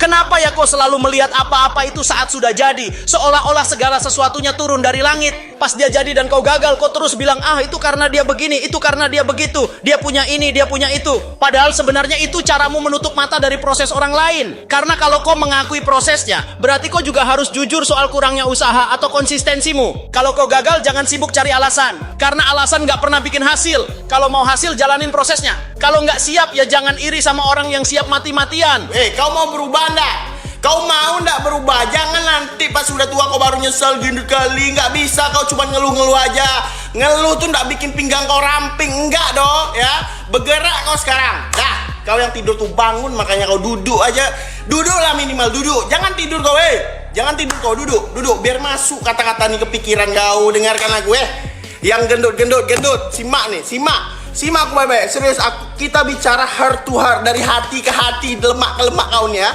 Kenapa ya kau selalu melihat apa-apa itu saat sudah jadi, seolah-olah segala sesuatunya turun dari langit? Pas dia jadi dan kau gagal, kau terus bilang, ah itu karena dia begini, itu karena dia begitu, dia punya ini, dia punya itu. Padahal sebenarnya itu caramu menutup mata dari proses orang lain. Karena kalau kau mengakui prosesnya, berarti kau juga harus jujur soal kurangnya usaha atau konsistensimu. Kalau kau gagal, jangan sibuk cari alasan. Karena alasan nggak pernah bikin hasil. Kalau mau hasil, jalanin prosesnya. Kalau nggak siap, ya jangan iri sama orang yang siap mati-matian. Kau mau berubah ndak? Kau mau ndak berubah? Jangan nanti pas sudah tua kau baru nyesel gini kali. Nggak bisa kau cuma ngeluh-ngeluh aja. Ngeluh tuh ndak bikin pinggang kau ramping. Enggak dong ya. Bergerak kau sekarang. Dah, kau yang tidur tuh bangun, makanya kau duduk aja. Duduklah minimal, duduk. Jangan tidur kau, jangan tidur kau, duduk. Duduk, biar masuk kata-kata nih ke pikiran kau. Dengarkan lagu, Yang gendut. Simak nih, simak aku baik-baik. Serius, kita bicara heart to heart, dari hati ke hati, lemak ke lemak kau nih ya.